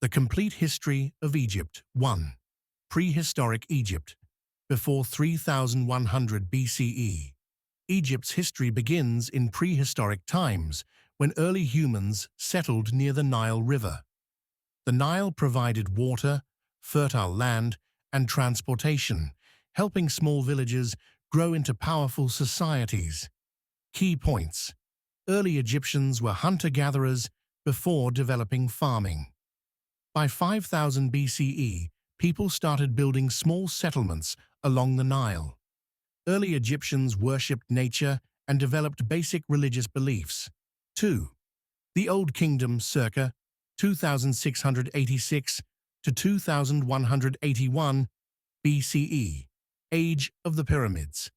The Complete History of Egypt. 1. Prehistoric Egypt. Before 3100 BCE. Egypt's history begins in prehistoric times, when early humans settled near the Nile River. The Nile provided water, fertile land, and transportation, helping small villages grow into powerful societies. Key points. Early Egyptians were hunter-gatherers before developing farming. By 5000 BCE, people started building small settlements along the Nile. Early Egyptians worshipped nature and developed basic religious beliefs. 2. The Old Kingdom circa 2686 to 2181 BCE, Age of the Pyramids.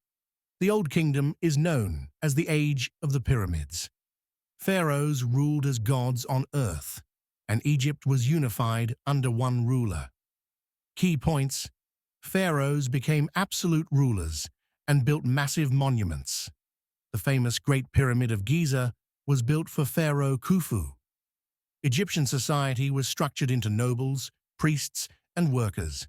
The Old Kingdom is known as the Age of the Pyramids. Pharaohs ruled as gods on earth, and Egypt was unified under one ruler. Key points. Pharaohs became absolute rulers and built massive monuments. The famous Great Pyramid of Giza was built for Pharaoh Khufu. Egyptian society was structured into nobles, priests, and workers.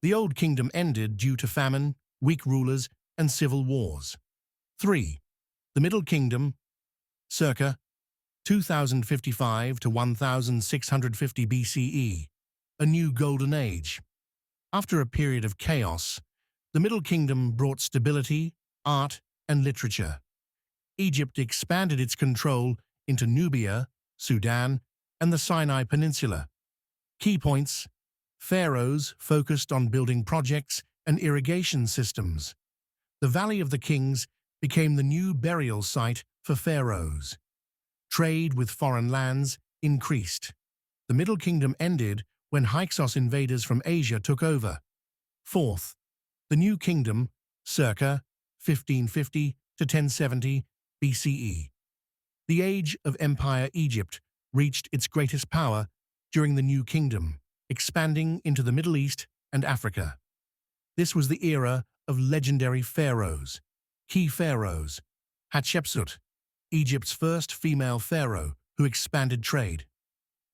The Old Kingdom ended due to famine, weak rulers, and civil wars. 3. The Middle Kingdom, circa 2055 to 1650 BCE, a new golden age. After a period of chaos, the Middle Kingdom brought stability, art, and literature. Egypt expanded its control into Nubia, Sudan, and the Sinai Peninsula. Key points. Pharaohs focused on building projects and irrigation systems. The Valley of the Kings became the new burial site for pharaohs. Trade with foreign lands increased. The Middle Kingdom ended when Hyksos invaders from Asia took over. 4th. The New Kingdom, circa 1550 to 1070 BCE. The Age of Empire Egypt reached its greatest power during the New Kingdom, expanding into the Middle East and Africa. This was the era of legendary pharaohs. Key pharaohs. Hatshepsut, Egypt's first female pharaoh who expanded trade.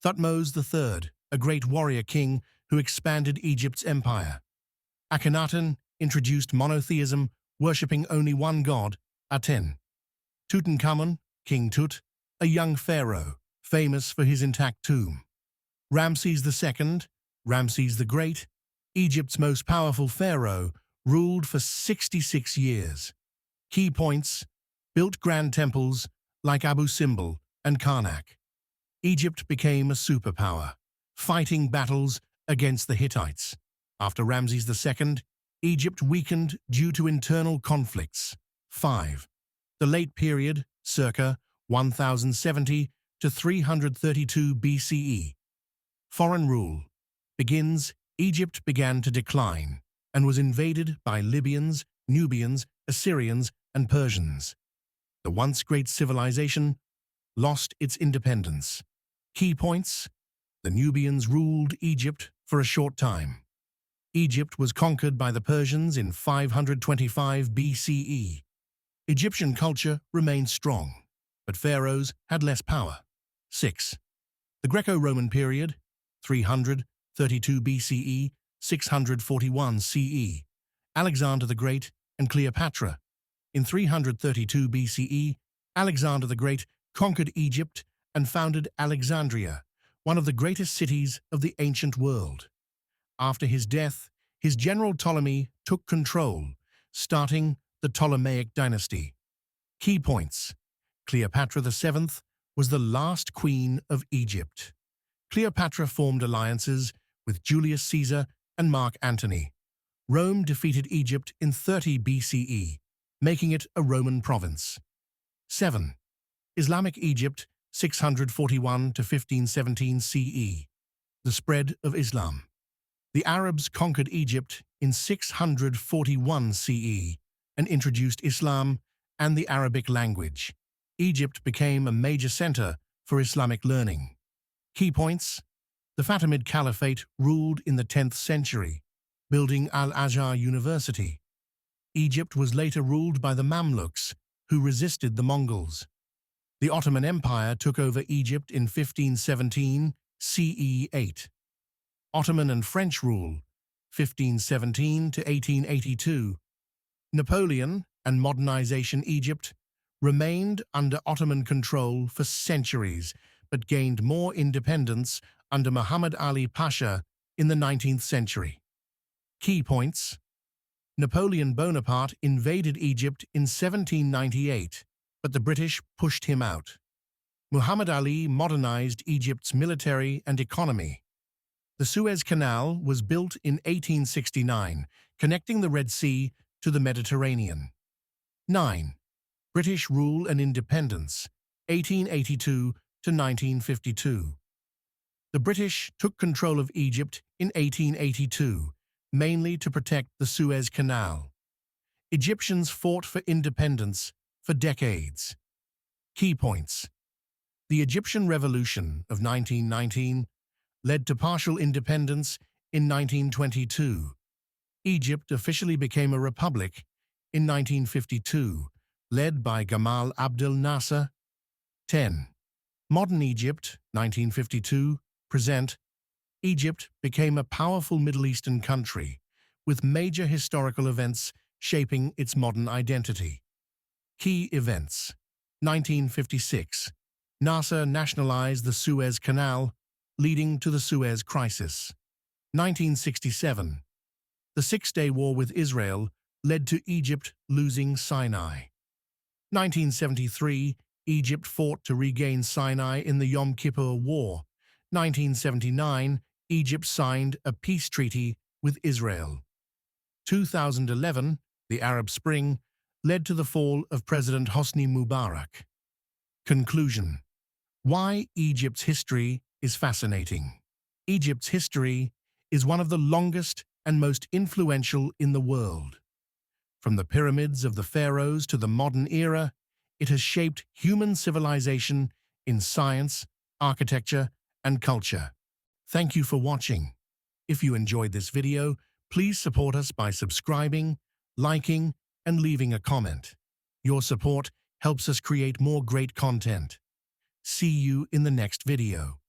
Thutmose III, a great warrior king who expanded Egypt's empire. Akhenaten introduced monotheism, worshipping only one god, Aten. Tutankhamun, King Tut, a young pharaoh, famous for his intact tomb. Ramses II, Ramses the Great, Egypt's most powerful pharaoh, ruled for 66 years. Key points. Built grand temples like Abu Simbel and Karnak. Egypt became a superpower, fighting battles against the Hittites. After Ramses II, Egypt weakened due to internal conflicts. 5. The Late Period, circa 1070 to 332 BCE. Foreign rule. Begins. Egypt began to decline and was invaded by Libyans, Nubians, Assyrians, and Persians. The once great civilization lost its independence. Key points. The Nubians ruled Egypt for a short time. Egypt was conquered by the Persians in 525 BCE. Egyptian culture remained strong, but pharaohs had less power. 6. The Greco-Roman period, 332 BCE, 641 CE. Alexander the Great and Cleopatra. In 332 BCE, Alexander the Great conquered Egypt and founded Alexandria, one of the greatest cities of the ancient world. After his death, his general Ptolemy took control, starting the Ptolemaic dynasty. Key points. Cleopatra VII was the last queen of Egypt. Cleopatra formed alliances with Julius Caesar and Mark Antony. Rome defeated Egypt in 30 BCE, making it a Roman province. 7. Islamic Egypt, 641 to 1517 CE. The spread of Islam. The Arabs conquered Egypt in 641 CE and introduced Islam and the Arabic language. Egypt became a major center for Islamic learning. Key points. The Fatimid Caliphate ruled in the 10th century, building Al-Azhar University. Egypt was later ruled by the Mamluks, who resisted the Mongols. The Ottoman Empire took over Egypt in 1517 CE 8. Ottoman and French rule, 1517 to 1882. Napoleon and modernization. Egypt remained under Ottoman control for centuries, but gained more independence under Muhammad Ali Pasha in the 19th century. Key points: Napoleon Bonaparte invaded Egypt in 1798, but the British pushed him out. Muhammad Ali modernized Egypt's military and economy. The Suez Canal was built in 1869, connecting the Red Sea to the Mediterranean. 9. British rule and independence, 1882 to 1952. The British took control of Egypt in 1882, mainly to protect the Suez Canal. Egyptians fought for independence for decades. Key points: the Egyptian Revolution of 1919 led to partial independence in 1922. Egypt officially became a republic in 1952, led by Gamal Abdel Nasser. 10. Modern Egypt, 1952, present. Egypt became a powerful Middle Eastern country, with major historical events shaping its modern identity. Key events: 1956. Nasser nationalized the Suez Canal, leading to the Suez Crisis. 1967. The Six-Day War with Israel led to Egypt losing Sinai. 1973. Egypt fought to regain Sinai in the Yom Kippur War. 1979. Egypt signed a peace treaty with Israel. 2011. The Arab Spring led to the fall of President Hosni Mubarak. Conclusion: why Egypt's history is fascinating. Egypt's history is one of the longest and most influential in the world. From the pyramids of the pharaohs to the modern era, it has shaped human civilization in science, architecture, and culture. Thank you for watching. If you enjoyed this video, please support us by subscribing, liking, and leaving a comment. Your support helps us create more great content. See you in the next video.